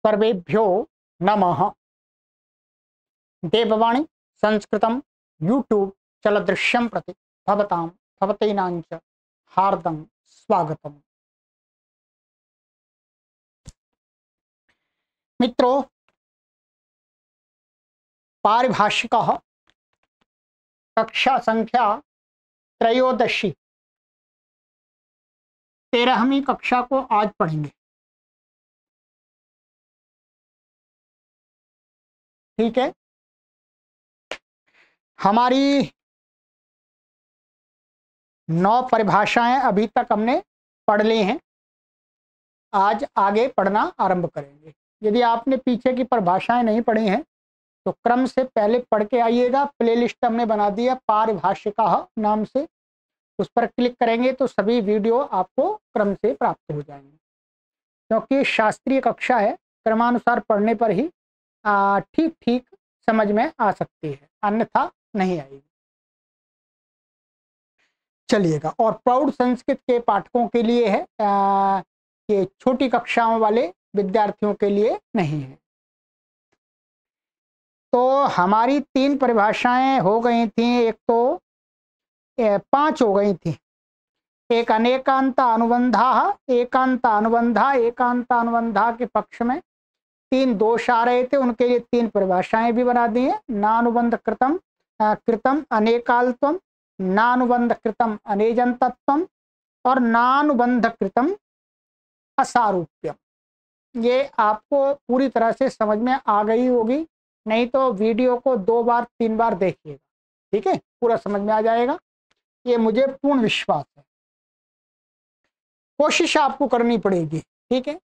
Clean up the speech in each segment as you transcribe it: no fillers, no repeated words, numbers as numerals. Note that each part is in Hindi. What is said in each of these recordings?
सर्वेभ्यो नमः। देववाणी संस्कृतं यूट्यूब चलदृश्यं प्रति भवतां भवतीनांच हार्दं स्वागतम्। मित्रों, पारिभाषिकः कक्षा संख्या त्रयोदशी 13वीं कक्षा को आज पढ़ेंगे। ठीक है, हमारी 9 परिभाषाएं अभी तक हमने पढ़ ली हैं। आज आगे पढ़ना आरंभ करेंगे। यदि आपने पीछे की परिभाषाएं नहीं पढ़ी हैं तो क्रम से पहले पढ़ के आइएगा। प्लेलिस्ट हमने बना दिया पारिभाषिकः नाम से, उस पर क्लिक करेंगे तो सभी वीडियो आपको क्रम से प्राप्त हो जाएंगे। क्योंकि शास्त्रीय कक्षा है, क्रमानुसार पढ़ने पर ही ठीक ठीक समझ में आ सकती है, अन्यथा नहीं आएगी। चलिएगा, और प्रौढ़ संस्कृत के पाठकों के लिए है, ये छोटी कक्षाओं वाले विद्यार्थियों के लिए नहीं है। तो हमारी 3 परिभाषाएं हो गई थी, एक तो 5 हो गई थी। एक अनेकांत अनुबंधा, एकांत अनुबंधा, एकांत अनुबंधा के पक्ष में 3 दोष आ रहे थे, उनके लिए 3 परिभाषाएं भी बना दी है। नानुबंध कृतम कृतम अनेकाल्त्वम, नानुबंध कृतम अनेजंतत्वम और नानुबंध कृतम असारूप्यम। ये आपको पूरी तरह से समझ में आ गई होगी, नहीं तो वीडियो को 2 बार 3 बार देखिएगा। ठीक है, पूरा समझ में आ जाएगा, ये मुझे पूर्ण विश्वास है। कोशिश आपको करनी पड़ेगी। ठीक है,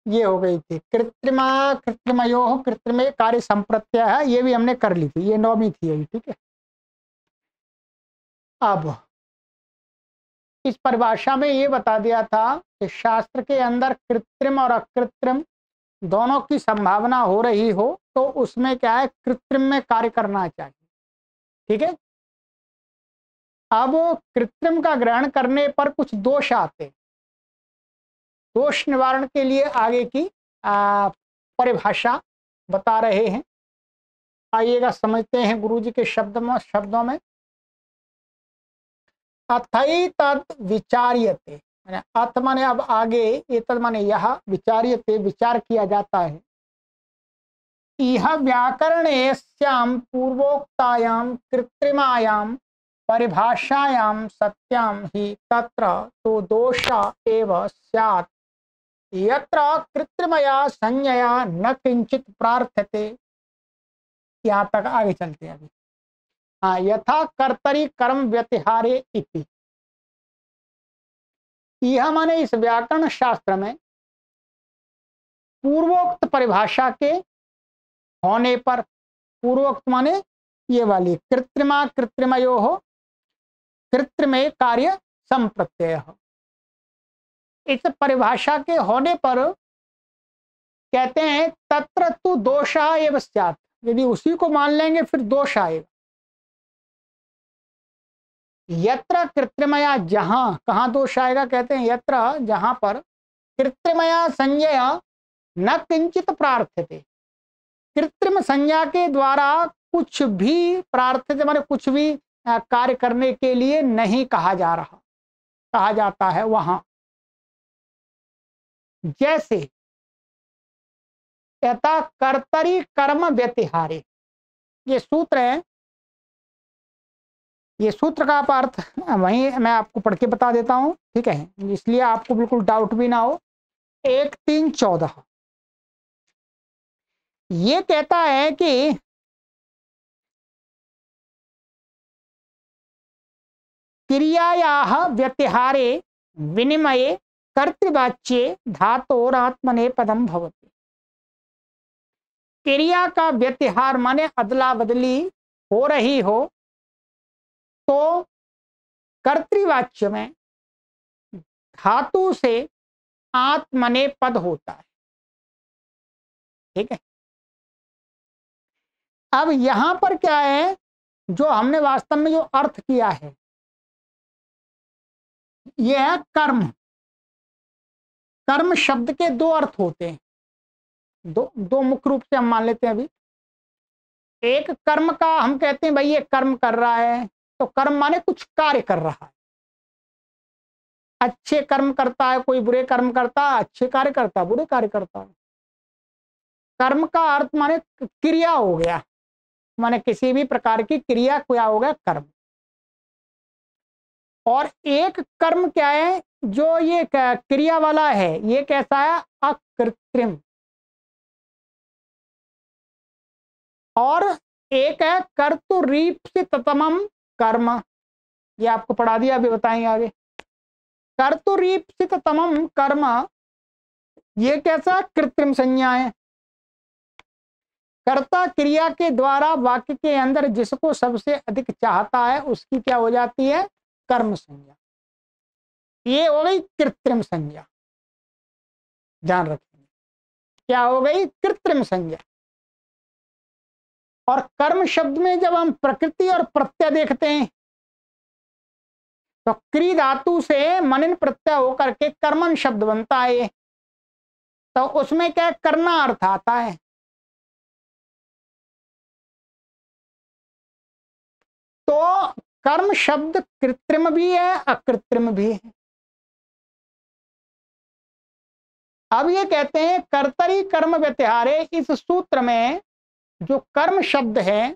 ये हो गई थी कृत्रिमा, कृत्रिमयोः कृत्रिमे कार्य संप्रत्यय है, ये भी हमने कर ली थी, ये 9वीं थी अभी। ठीक है, अब इस परिभाषा में ये बता दिया था कि शास्त्र के अंदर कृत्रिम और अकृत्रिम दोनों की संभावना हो रही हो तो उसमें क्या है, कृत्रिम में कार्य करना चाहिए। ठीक है, अब कृत्रिम का ग्रहण करने पर कुछ दोष आते, दोष निवारण के लिए आगे की परिभाषा बता रहे हैं। आइएगा समझते हैं गुरुजी के शब्दों में। अथई तद विचार्यते, अथ माने अब आगे, एतद माने यह, विचार्यते विचार किया जाता है। इह व्याकरणेस्याम पूर्वोक्तायाम कृत्रिमायाम परिभाषायाम सत्याम ही तत्र तो दोष एव स्यात् यत्र कृत्रिमया संज्ञया न किंचित प्रार्थ्यते। यहाँ तक आगे चलते हैं अभी। हाँ, यथा कर्तरी कर्म व्यतिहारे इति। यह माने इस व्याकरण शास्त्र में पूर्वोक्त परिभाषा के होने पर, पूर्वोक्त माने ये वाली कृत्रिमा कृत्रिमयोः कृत्रिमे कार्य संप्रत्यय, इस परिभाषा के होने पर कहते हैं तत्र तु दोषः एव स्यात्। यदि उसी को मान लेंगे फिर दोष आएगा। यत्र कृत्रिमया, जहां, कहां दोष आएगा, कहते हैं यत्र, जहां पर कृत्रिमया संज्ञया न किंचित प्रार्थ्यते, कृत्रिम संज्ञा के द्वारा कुछ भी प्रार्थ्यते माने कुछ भी कार्य करने के लिए नहीं कहा जा रहा, कहा जाता है वहां। जैसे यथा कर्तरी कर्म व्यतिहारे, ये सूत्र है, ये सूत्र का अर्थ वहीं मैं आपको पढ़ के बता देता हूं। ठीक है, इसलिए आपको बिल्कुल डाउट भी ना हो। 1-3-14 ये कहता है कि क्रियायाः व्यतिहारे विनिमये कर्तृवाच्ये धातोरात्मने पदम भवति। क्रिया का व्यतिहार माने अदला बदली हो रही हो तो कर्तृवाच्य में धातु से आत्मने पद होता है। ठीक है। अब यहां पर क्या है, जो हमने वास्तव में जो अर्थ किया है यह है कर्म। कर्म शब्द के दो अर्थ होते हैं, दो मुख्य रूप से हम मान लेते हैं अभी। एक कर्म का हम कहते हैं भाई ये कर्म कर रहा है, तो कर्म माने कुछ कार्य कर रहा है। अच्छे कर्म करता है, कोई बुरे कर्म करता है, अच्छे कार्य करता है, बुरे कार्य करता है। कर्म का अर्थ माने क्रिया हो गया, माने किसी भी प्रकार की क्रिया क्या हो गया, कर्म। और एक कर्म क्या है, जो ये क्रिया वाला है, ये कैसा है, अकृत्रिम। और एक है कर्तुरीप्सिततमम कर्म, ये आपको पढ़ा दिया, अभी बताएंगे आगे। कर्तुरीप्सिततमम कर्म ये कैसा कृत्रिम संज्ञा है। कर्ता क्रिया के द्वारा वाक्य के अंदर जिसको सबसे अधिक चाहता है उसकी क्या हो जाती है, कर्म संज्ञा। ये हो गई कृत्रिम संज्ञा, ध्यान रखेंगे, क्या हो गई, कृत्रिम संज्ञा। और कर्म शब्द में जब हम प्रकृति और प्रत्यय देखते हैं तो क्री धातु से मनिन प्रत्यय होकर के कर्मन शब्द बनता है, तो उसमें क्या करना अर्थ आता है। तो कर्म शब्द कृत्रिम भी है, अकृत्रिम भी है। अब ये कहते हैं कर्तरी कर्म व्यतिहारे, इस सूत्र में जो कर्म शब्द है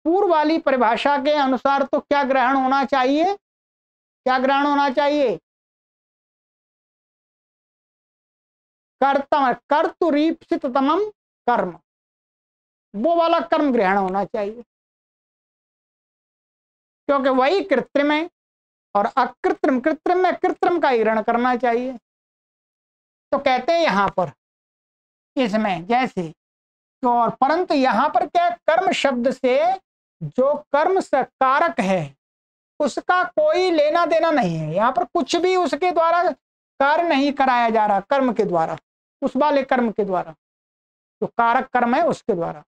पूर्व वाली परिभाषा के अनुसार तो क्या ग्रहण होना चाहिए, क्या ग्रहण होना चाहिए, कर्तम कर्तुरीप्सिततमम कर्म, वो वाला कर्म ग्रहण होना चाहिए, क्योंकि वही कृत्रिम है। और अकृत्रिम, कृत्रिम में कृत्रिम का ही ग्रहण करना चाहिए। तो कहते हैं यहां पर इसमें जैसे तो, और परंतु यहां पर क्या, कर्म शब्द से जो कर्म से कारक है उसका कोई लेना देना नहीं है। यहां पर कुछ भी उसके द्वारा कार्य नहीं कराया जा रहा, कर्म के द्वारा, उस वाले कर्म के द्वारा, जो कारक कर्म है उसके द्वारा।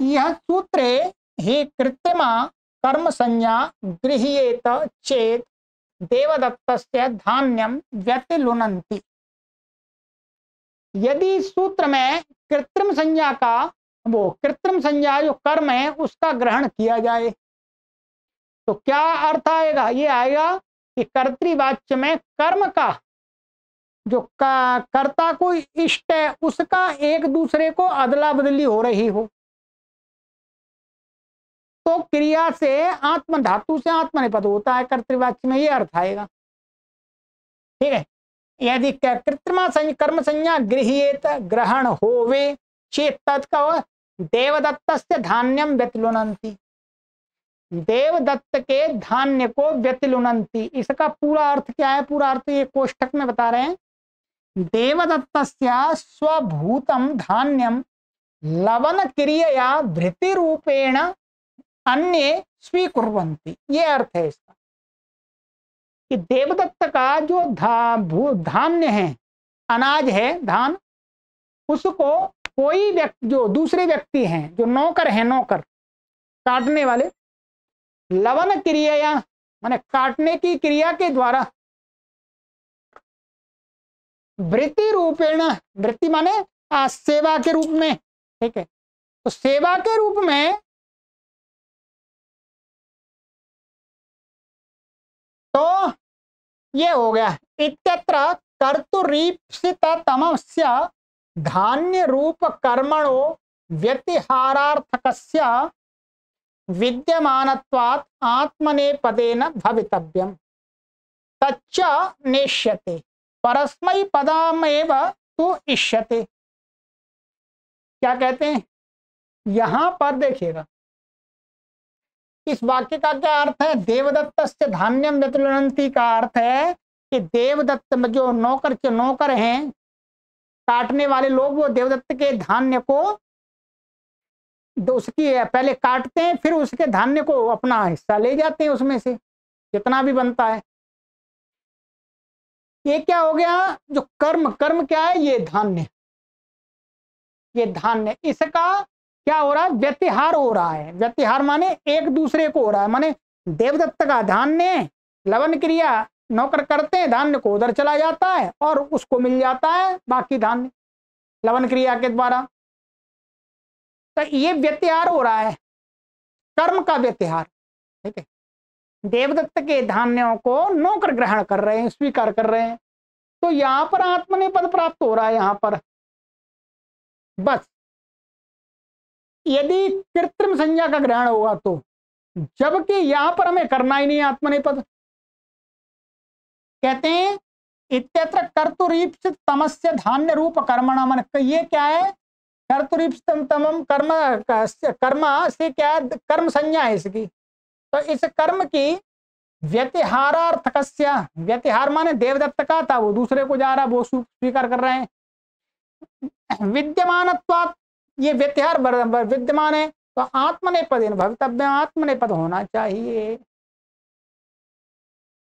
यह सूत्र ही कृत्रिमा कर्म संज्ञा गृह्येत चेत देवदत्तस्य धान्यम व्यतिलुनन्ति। यदि सूत्र में कृत्रिम संज्ञा का, वो कृत्रिम संज्ञा जो कर्म है उसका ग्रहण किया जाए तो क्या अर्थ आएगा, ये आएगा कि कर्तृवाच्य में कर्म का जो कर्ता को इष्ट है उसका एक दूसरे को अदला बदली हो रही हो, तो क्रिया से आत्म धातु से आत्मनेपद होता है, कर्तृवाच्य में ये अर्थ आएगा। ठीक है। यदि कृत्रिमा कर्म संज्ञा गृह्येत ग्रहण होवे चेत तत्का देवदत्तस्य धान्यम व्यतिलुनन्ति, देवदत्त के धान्य को व्यतिलुनन्ति। इसका पूरा अर्थ क्या है, पूरा अर्थ ये कोष्ठक में बता रहे हैं। देवदत्तस्य स्वभूतम धान्यम लवन क्रियया भृति रूपेण अन्य स्वीकुर्वन्ति, ये अर्थ है इसका कि देवदत्त का जो धान्य है, अनाज है, धान, उसको कोई व्यक्ति, जो दूसरे व्यक्ति हैं, जो नौकर हैं, नौकर काटने वाले, लवन क्रिया माने काटने की क्रिया के द्वारा, वृत्ति रूपेण, वृत्ति माने सेवा के रूप में, ठीक है, तो सेवा के रूप में तो ये हो गया। इत्यत्र कर्तुरीप्सिततमस्य धान्य रूप कर्मणो व्यतिहारार्थकस्य विद्यमानत्वात् आत्मनेपदेन भवितव्यम् तच्च नेष्यते परस्मै पदमेव तु इष्यते। क्या कहते हैं यहां पर देखिएगा, इस वाक्य का क्या अर्थ है? देवदत्तस्य धान्यम व्यतिलुनन्ति का अर्थ है कि देवदत्त जो नौकर हैं, काटने वाले लोग, वो देवदत्त के धान्य को उसकी पहले काटते हैं, फिर उसके धान्य को अपना हिस्सा ले जाते हैं, उसमें से जितना भी बनता है। ये क्या हो गया? जो कर्म क्या है? ये धान्य, इसका क्या हो रहा है? व्यतिहार हो रहा है। व्यतिहार माने एक दूसरे को हो रहा है, माने देवदत्त का धान्य लवन क्रिया नौकर करते हैं, धान्य को उधर चला जाता है और उसको मिल जाता है बाकी धान्य लवन क्रिया के द्वारा। तो ये व्यतिहार हो रहा है, कर्म का व्यतिहार। ठीक है, देवदत्त के धान्यों को नौकर ग्रहण कर रहे हैं, स्वीकार कर रहे हैं, तो यहां पर आत्मनेपद प्राप्त हो रहा है। यहां पर बस यदि कृत्रिम संज्ञा का ग्रहण होगा तो, जबकि यहां पर हमें करना ही नहीं आत्मनेपद। कहते हैं इत्यत्र कर्तुरीप्सित तमस्य धान्य रूप कर्मणा, मन ये क्या है? कर्तुरीप्सितम तमम कर्म, कर्म से क्या है? कर्म संज्ञा है इसकी। तो इस कर्म की व्यतिहारार्थकस्य, व्यतिहार माने देवदत्त का था, वो दूसरे को जा रहा, वो स्वीकार कर रहे हैं। विद्यमानत्वात्, ये व्यतिहार विद्यमान है, तो आत्मनेपदेन भवितव्य, आत्मनेपद होना चाहिए।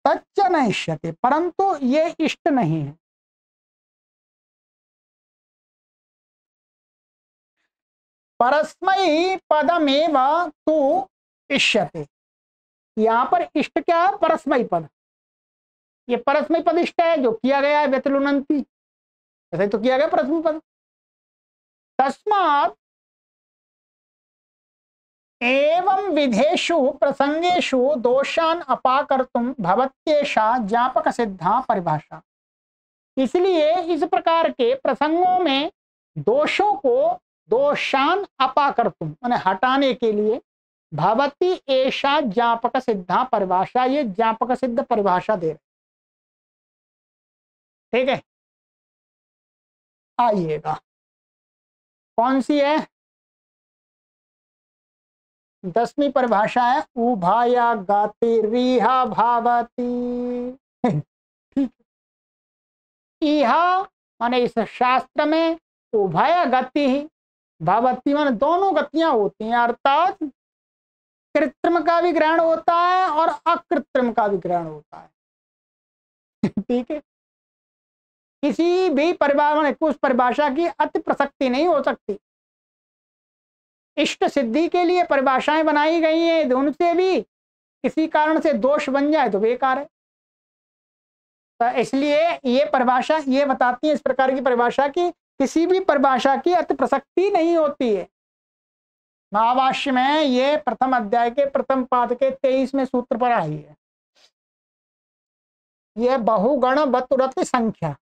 तच्च न इष्यते, परंतु ये इष्ट नहीं है। परस्मै पदमेव तु इष्यते, यहां पर इष्ट क्या है? परस्मै पद। ये परस्मै पद इष्ट है, जो किया गया है व्यतिलुनन्ति, ऐसे तो किया गया परस्मै पद। तस्मात् एवं विधेषु प्रसंगेषु दोषान अपाकर्तुम भवत्येषा ज्ञापक सिद्धा परिभाषा। इसलिए इस प्रकार के प्रसंगों में दोषों को दोषान अपाकर्तुम माने हटाने के लिए भवती एषा ज्ञापक सिद्धा परिभाषा, ये ज्ञापक सिद्ध परिभाषा दे रहे। ठीक है, आइएगा कौन सी है? 10वीं परिभाषा है, उभाया गाति रिहा भावती। इहा माने इस शास्त्र में उभय गति भावती माने दोनों गतियां होती हैं, अर्थात कृत्रिम का भी ग्रहण होता है और अकृत्रिम का भी ग्रहण होता है। ठीक है, किसी भी उस परिभाषा की अति प्रसक्ति नहीं हो सकती। इष्ट सिद्धि के लिए परिभाषाएं बनाई गई हैं, उनसे भी किसी कारण से दोष बन जाए तो बेकार है। तो इसलिए ये परिभाषा ये बताती है, इस प्रकार की परिभाषा की किसी भी परिभाषा की अति प्रसक्ति नहीं होती है। महाभाष्य में ये प्रथम अध्याय के प्रथम पाद के 23वें सूत्र पर आई है, यह बहुगण बतुरत संख्या।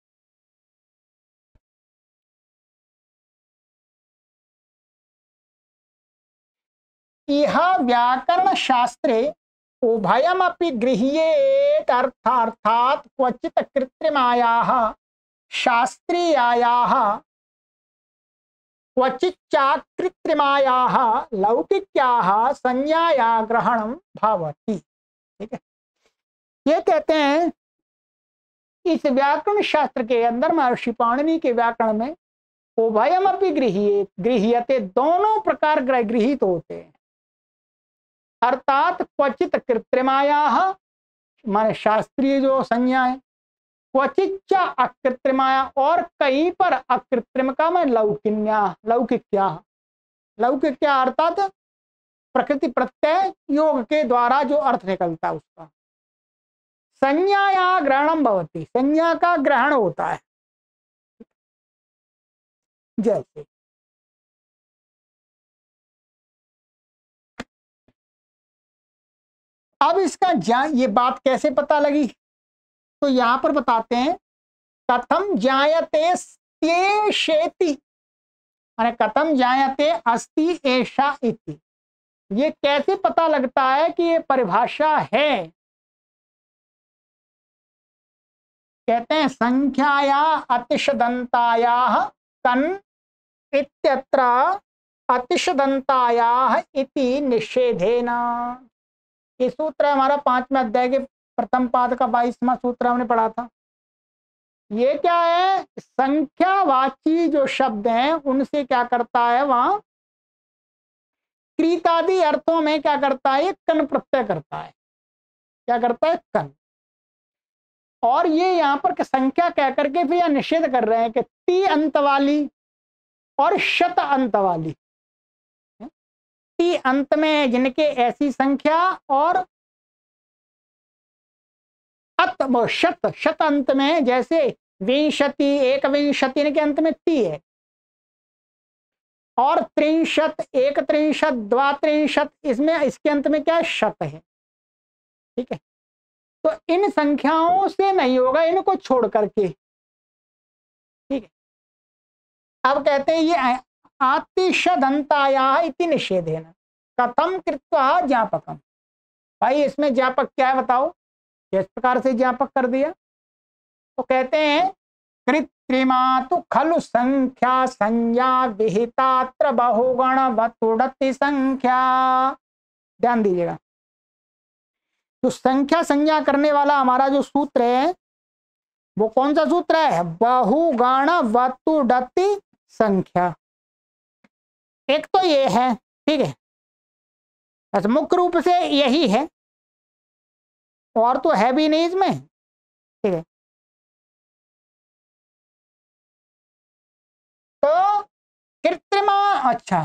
इह व्याकरण शास्त्रे उभयमपि गृह्येत अर्थात् क्वचित कृत्रिमायाः शास्त्रीयायाः क्वचिच्चाकृत्रिमायाः लौकिक्याः संज्ञाया ग्रहणं भवति। ठीक है, ये कहते हैं इस व्याकरण शास्त्र के अंदर महर्षि पाणिनि के व्याकरण में उभयमपि गृह्यते, दोनों प्रकार गृहीत होते हैं। अर्थात क्वचित कृत्रिमायाः माने शास्त्रीय जो संज्ञा है, क्वचित अकृत्रिमाया और कहीं पर अकृत्रिम का मैं लौकिक्या अर्थात प्रकृति प्रत्यय योग के द्वारा जो अर्थ निकलता है उसका। संज्ञाया ग्रहणम भवति, संज्ञा का ग्रहण होता है। जैसे अब इसका ये बात कैसे पता लगी, तो यहां पर बताते हैं कथम जायते शेति, माने कथम जायते अस्ति एषा इति। ये कैसे पता लगता है कि ये परिभाषा है? कहते हैं संख्याया अतिशदंतायाः कन इत्यत्र अतिशदंतायाः इति निषेधेन। ये सूत्र है हमारा 5वें अध्याय के प्रथम पाद का 22वां सूत्र हमने पढ़ा था। ये क्या है, संख्यावाची जो शब्द हैं उनसे क्या करता है, वहां कृतादि अर्थों में क्या करता है, कन प्रत्यय करता है। क्या करता है, कन। और ये यहाँ पर संख्या कह करके फिर यह निषेध कर रहे हैं कि ती अंत वाली और शत अंत वाली, ती अंत में जिनके ऐसी संख्या और शत शत अंत में, जैसे विंशति, एक विंशति के अंत में ती है, और त्रिंशत, एक त्रिंशत, द्वात्रिंशत, इसमें इसके अंत में क्या है, शत है। ठीक है, तो इन संख्याओं से नहीं होगा, इनको छोड़ करके। ठीक है, अब कहते हैं ये आतिशदंताया इति निषेधेन कथम कृत्वा ज्ञापकम। भाई इसमें ज्ञापक क्या है बताओ, किस प्रकार से ज्ञापक कर दिया। तो कहते हैं कृत्रिमा तो खलु संख्या संज्ञा विहितात्र बहुगण वतुड़ति संख्या। ध्यान दीजिएगा, तो संख्या संज्ञा करने वाला हमारा जो सूत्र है वो कौन सा सूत्र है, बहुगण वतुड़ति संख्या। एक तो ये है, ठीक है, बस मुख्य रूप से यही है, और तो है भी नहीं इसमें। ठीक है, तो कृत्रिमा, अच्छा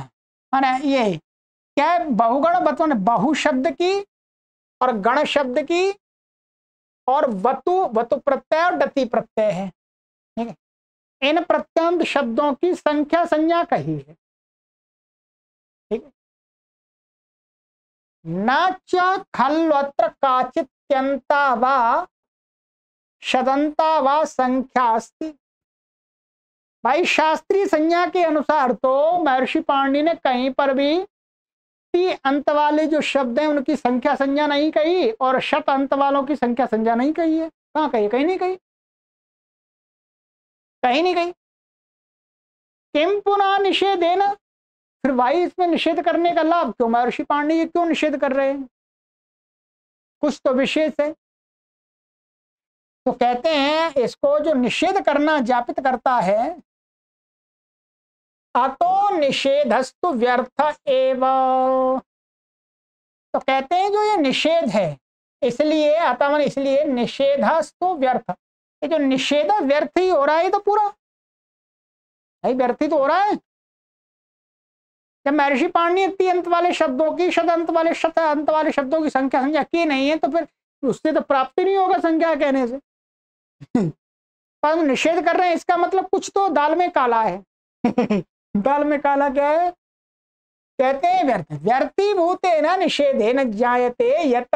है ये क्या है, बहुगण वतु, बहु शब्द की और गण शब्द की और वतु, वतु प्रत्यय और डति प्रत्यय है। ठीक है, इन प्रत्यंत शब्दों की संख्या संज्ञा कही है। ठीक है, न च खल्वत्र काचित्यंता वा शदंता वा संख्या अस्ति। भाई शास्त्रीय संज्ञा के अनुसार तो महर्षि पाणिनि ने कहीं पर भी टी अंत वाले जो शब्द हैं उनकी संख्या संज्ञा नहीं कही, और शत अंत वालों की संख्या संज्ञा नहीं कही है। कहाँ कही, कहीं नहीं कही, कहीं नहीं कही। किम पुनः निषेधेन, फिर भाई इसमें निषेध करने का लाभ क्यों, महर्षि पाणिनि ये क्यों निषेध कर रहे हैं, कुछ तो विशेष है। तो कहते हैं इसको जो निषेध करना ज्ञापित करता है, अतो निषेधस्तु व्यर्थ एव। तो कहते हैं जो ये निषेध है, इसलिए अतः इसलिए निषेधस्तु व्यर्थ, ये जो निषेध व्यर्थ ही हो रहा है, तो पूरा भाई व्यर्थ ही तो हो रहा है। जब महर्षि पाणिनि ती अंत वाले शब्दों की, शत अंत वाले शब्दों की संख्या संज्ञा की नहीं है, तो फिर उससे तो प्राप्ति नहीं होगा संख्या कहने से। पर निषेध कर रहे हैं, इसका मतलब कुछ तो दाल में काला है। दाल में काला क्या है, कहते हैं व्यर्थ, व्यर्थीभूते न निषेधे न जायते यत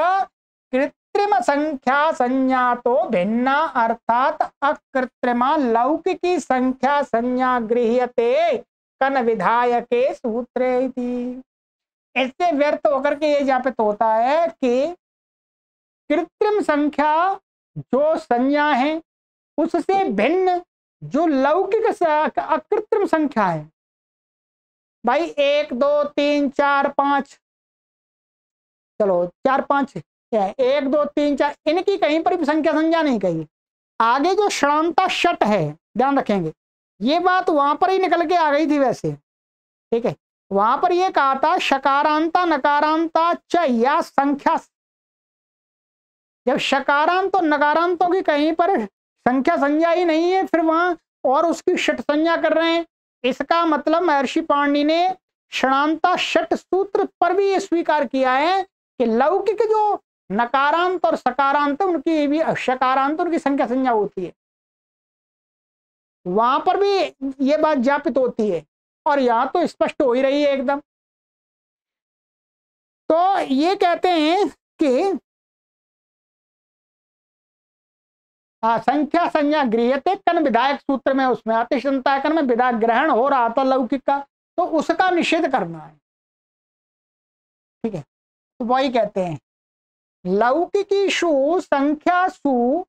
कृत्रिम संख्या संज्ञा तो भिन्ना अर्थात अकृत्रिमा लौकिकी संख्या संज्ञा गृह्यते कन विधायके सूत्रे। इससे व्यर्थ होकर के ये ज्ञापित होता है कि कृत्रिम संख्या जो संज्ञा है उससे भिन्न जो लौकिक अकृत्रिम संख्या है, भाई 1 2 3 4 5, चलो 4 5 1 2 3 4, इनकी कहीं पर भी संख्या संज्ञा नहीं कही। आगे जो षडांता शट है, ध्यान रखेंगे, ये बात वहां पर ही निकल के आ गई थी वैसे। ठीक है, वहां पर ये कहा था शकारांता नकारांता च या संख्या। जब शकारांत और नकारांतों की कहीं पर संख्या संज्ञा ही नहीं है, फिर वहां और उसकी षट संज्ञा कर रहे हैं। इसका मतलब महर्षि पाणिनि ने षडांता षट सूत्र पर भी ये स्वीकार किया है कि लौकिक जो नकारांत और सकारांत उनकी भी, शकारांत उनकी संख्या संज्ञा होती है, वहां पर भी ये बात ज्ञापित होती है, और यहां तो स्पष्ट हो ही रही है एकदम। तो ये कहते हैं कि संख्या संज्ञा गृह्यते कन विधायक सूत्र में, उसमें अतिशंताकन में विधा ग्रहण हो रहा था लौकिक का, तो उसका निषेध करना है। ठीक है, तो वही कहते हैं लौकिकीषु संख्यासु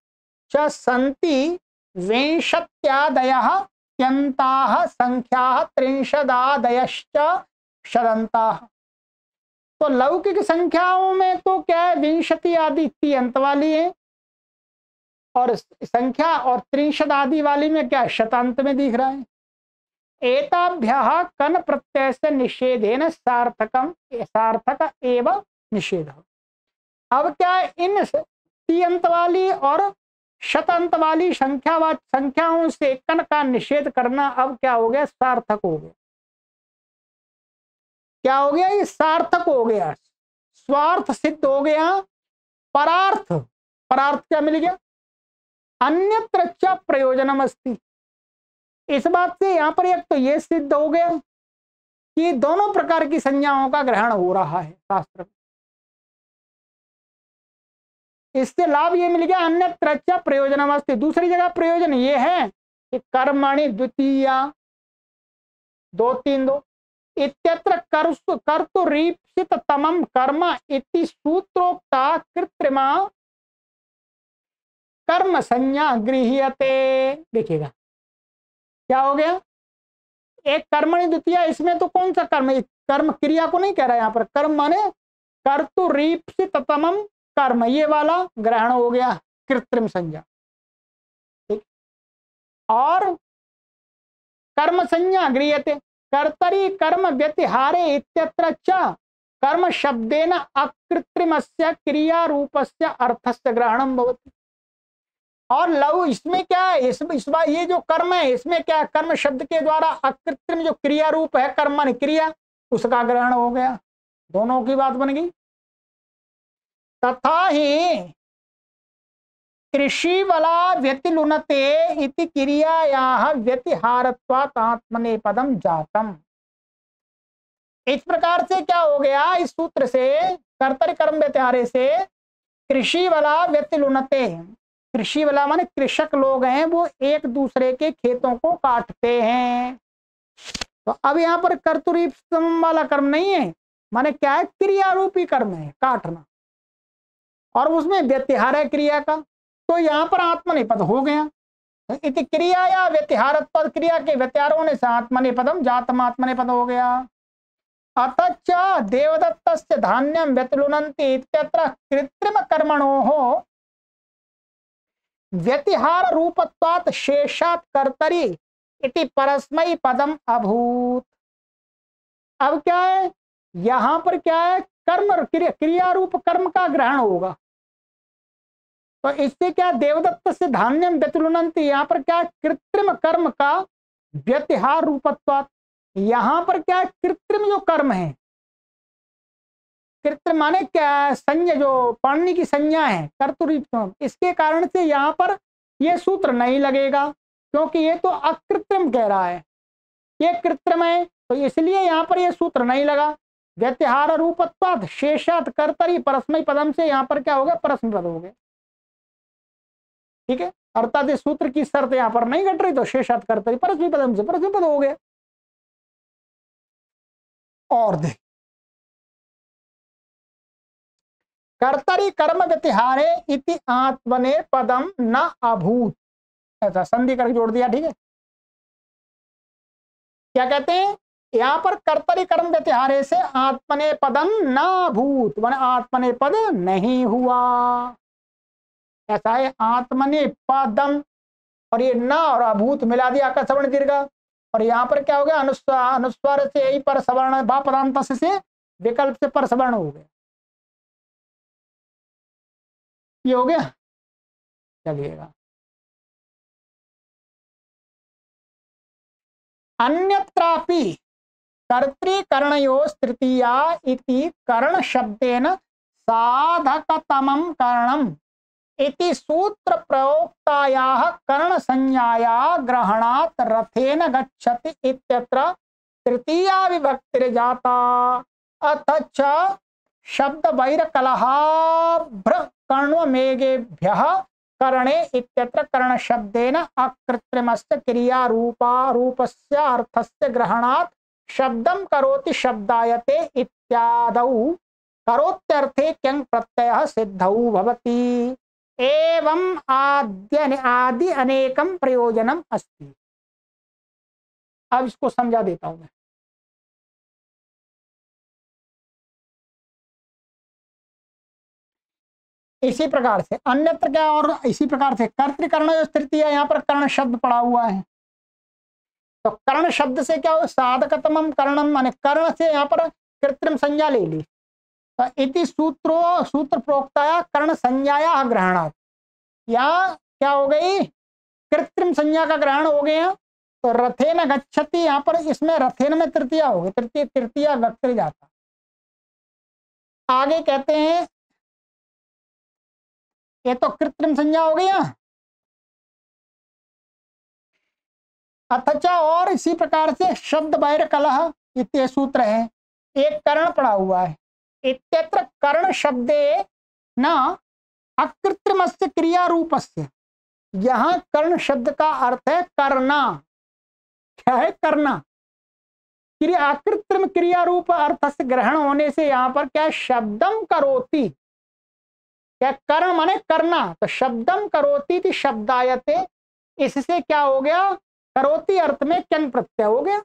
च सन्ति विंशत्यादयः त्यन्ताः संख्याः त्रिंशदादयश्च षदन्ताः। तो लौकिक संख्याओं में तो क्या है, विंशति आदि ती अंत वाली है, और संख्या और त्रिंशद आदि वाली में क्या शतांत में दिख रहा है। एताभ्यः कन प्रत्यय से निषेधेन सार्थक एवं निषेध। अब क्या है, इन ती अंत वाली और शतांत वाली संख्याओं से कन का निषेध करना अब क्या हो गया, सार्थक हो गया। क्या हो गया, ये सार्थक हो गया, स्वार्थ सिद्ध हो गया। परार्थ, परार्थ क्या मिल गया, अन्यत्र च प्रयोजनम अस्ति। इस बात से यहां पर एक तो ये सिद्ध हो गया कि दोनों प्रकार की संज्ञाओं का ग्रहण हो रहा है शास्त्र में। इससे लाभ ये मिल गया, अन्यत्र च प्रयोजनम अस्ति। दूसरी जगह प्रयोजन ये है कि कर्मणि द्वितीया 2-3-2 इत्यत्र कर्तुरीप्सित तमम कर्म इति सूत्रोक्ता कृत्रिमा कर्म संज्ञा गृह्यते। देखिएगा क्या हो गया, एक कर्मणि द्वितीया, इसमें तो कौन सा कर्म, कर्म क्रिया को नहीं कह रहा है यहाँ पर, कर्म माने कर्तुरीप्सित तमम कर्म, ये वाला ग्रहण हो गया कृत्रिम संज्ञा, ठीक। और कर्म संज्ञा गृह्यते, कर्तरी कर्म व्यतिहारे इत्यत्र च कर्म शब्देन अकृत्रिमस्य क्रिया रूपस्य अर्थस्य ग्रहणम भवति। और लव इसमें क्या है, इस बार ये जो कर्म है इसमें क्या है, कर्म शब्द के द्वारा अकृत्रिम जो क्रिया रूप है, कर्म माने क्रिया, उसका ग्रहण हो गया। दोनों की बात बन गई। तथा ही कृषि वाला व्यतिलुनते इति क्रियायाः व्यतिहारत्वात् आत्मनेपदम जातम। इस प्रकार से क्या हो गया, इस सूत्र से कर्तरि कर्म व्यतिहारे से कृषि वाला व्यतिलुनते, कृषि वाला माने कृषक लोग हैं, वो एक दूसरे के खेतों को काटते हैं। तो अब यहाँ पर कर्तुरीप वाला कर्म नहीं है, माने क्या है, क्रिया रूपी कर्म है काटना, और उसमें व्यतिहार है क्रिया का, तो यहाँ पर आत्मनेपद हो गया। इति क्रिया या व्यतिहारत्व, क्रिया के व्यतिहार होने से आत्मनेपदम जातम, आत्मनेपद हो गया। अतच देवदत्तस्य धान्यम व्यतिलुनन्ति इत्यत्र कृत्रिम कर्मणोः व्यतिहार रूपत्वात् शेषात् कर्तरि इति परस्मै पदम अभूत। अब क्या है, यहां पर क्या है, कर्म क्रिया रूप कर्म का ग्रहण होगा, तो इससे क्या, देवदत्त से धान्यम व्यतिलुनन्ति, यहाँ पर क्या, कृत्रिम कर्म का व्यतिहार रूपत्वात्, यहां पर क्या, कृत्रिम जो कर्म है, कृत्रिम माने क्या, संज्ञा जो पाणिनि की संज्ञा है कर्तुरीप, इसके कारण से यहाँ पर ये सूत्र नहीं लगेगा, क्योंकि ये तो अकृत्रिम कह रहा है, ये कृत्रिम है, तो इसलिए यहाँ पर ये सूत्र नहीं लगा। व्यतिहार रूपत्वात् शेषात् कर्तरि परस्मै पदम से यहाँ पर क्या हो गया, परस्मै पद हो गया, ठीक है। अर्थात इस सूत्र की शर्त यहाँ पर नहीं घट रही, तो शेषात् कर्तरि परस्मै पदम से परस्मै पद हो गया। और देख, कर्तरि कर्म व्यतिहारे इति आत्मने पदम न अभूत, ऐसा संधि करके जोड़ दिया, ठीक है। क्या कहते हैं, यहाँ पर कर्तरि कर्म व्यतिहारे से आत्मने पदम न अभूत, माने आत्मने पद नहीं हुआ, ऐसा है। आत्मने पदम, और ये न और अभूत मिला दिया का सवर्ण दीर्घ, और यहाँ पर क्या हो गया, अनुस्वार से यही पर सवर्ण बा पदांत से विकल्प से पर सवर्ण हो गया, ये हो गया। चलिएगा, अन्यत्रापि कर्तृकरणयोः तृतीया इति करण शब्देन साधकतमं करणम् इति सूत्र प्रयोक्तायाः करण संज्ञाया ग्रहणात् रथेन गच्छति इत्यत्र तृतीया विभक्तिर्जाता। अथ च शब्द वैरकलहाभ्र कर्णमेघेभ्यः करणे इत्यत्र करण शब्देन अकृत्रिमस्य क्रिया रूपस्य अर्थस्य ग्रहणात् शब्दं करोति शब्दायते इत्यादौ करोत्यर्थे क्यं प्रत्ययः सिद्धौ भवति। एवं आदि अनेकं प्रयोजनम अस्ति। अब इसको समझा देता हूं मैं। इसी प्रकार से अन्यत्र क्या, और इसी प्रकार से कर्तृकर्ण जो तृतीय, यहाँ पर कर्ण शब्द पड़ा हुआ है, तो कर्ण शब्द से क्या हो, साधकतमम कर्णम, माने कर्ण से यहाँ पर कृत्रिम संज्ञा ले ली। तो इति सूत्रो सूत्र प्रोक्ताया कर्ण संज्ञाया ग्रहणात्, या क्या हो गई, कृत्रिम संज्ञा का ग्रहण हो गया। तो रथेन गच्छति, यहाँ पर इसमें रथेन में तृतीया हो गई, तृतीय तृतीया व्यक्ति जाता। आगे कहते हैं ये तो कृत्रिम संज्ञा हो गया। अथचा, और इसी प्रकार से शब्द बैर कलह इत्य सूत्र है, एक कर्ण पड़ा हुआ है। इत्यत्र कर्ण शब्दे न अकृत्रिमस्य क्रिया रूपस्य, यहां कर्ण शब्द का अर्थ है करना। क्या है, करना। क्रिया अकृत्रिम क्रिया रूप अर्थ से ग्रहण होने से यहाँ पर क्या, शब्दम करोति, क्या कर्ण माने करना, तो शब्दम करोति थी शब्दायते, इससे क्या हो गया, करोति अर्थ में क्यन प्रत्यय हो गया।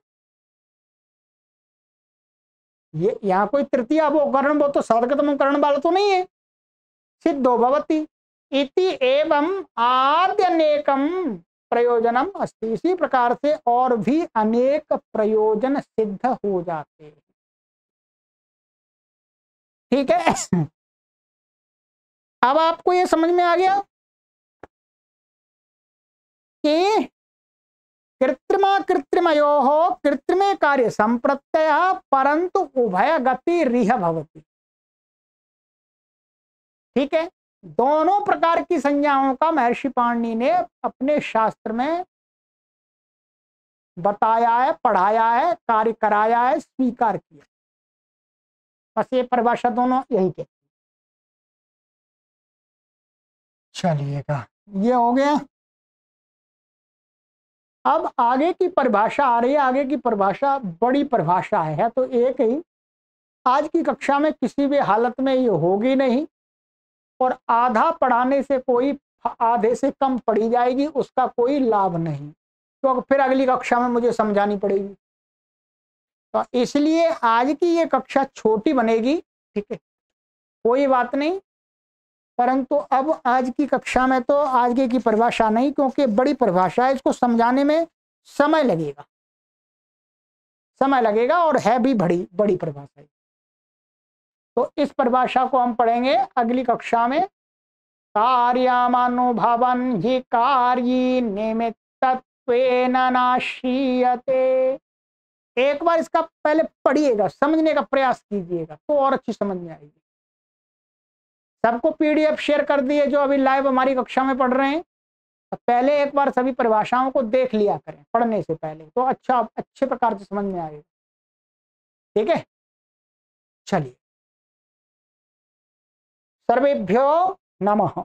ये यहाँ कोई तृतीय वो कर्ण, वो तो साधकतम कर्ण वाला तो नहीं है। सिद्धो भवति इति एवं आद्यनेकम प्रयोजनम अस्ति, इसी प्रकार से और भी अनेक प्रयोजन सिद्ध हो जाते हैं। ठीक है, अब आपको ये समझ में आ गया कि कृत्रिमा कृत्रिमयोः कृत्रिमे कार्य संप्रत्यय परंतु उभय गति रिह भवति। ठीक है, दोनों प्रकार की संज्ञाओं का महर्षि पाणिनि ने अपने शास्त्र में बताया है, पढ़ाया है, कार्य कराया है, स्वीकार किया। बस ये परिभाषा दोनों यही कहती है। चलिएगा, ये हो गया। अब आगे की परिभाषा आ रही है। आगे की परिभाषा बड़ी परिभाषा है तो एक ही, आज की कक्षा में किसी भी हालत में ये होगी नहीं, और आधा पढ़ाने से कोई आधे से कम पढ़ी जाएगी, उसका कोई लाभ नहीं, तो फिर अगली कक्षा में मुझे समझानी पड़ेगी। तो इसलिए आज की ये कक्षा छोटी बनेगी, ठीक है, कोई बात नहीं। परंतु अब आज की कक्षा में तो आगे की परिभाषा नहीं, क्योंकि बड़ी परिभाषा है, इसको समझाने में समय लगेगा, समय लगेगा, और है भी बड़ी बड़ी परिभाषा है। तो इस परिभाषा को हम पढ़ेंगे अगली कक्षा में। कार्यामानुभावन ही कार्य निमित्तत्वेन नाश्रीयते। एक बार इसका पहले पढ़िएगा, समझने का प्रयास कीजिएगा, तो और अच्छी समझ में आएगी। सबको पीडीएफ शेयर कर दिए जो अभी लाइव हमारी कक्षा में पढ़ रहे हैं, तो पहले एक बार सभी परिभाषाओं को देख लिया करें पढ़ने से पहले, तो अच्छे प्रकार से समझ में आएगा। ठीक है, चलिए, सर्वेभ्यो नमः।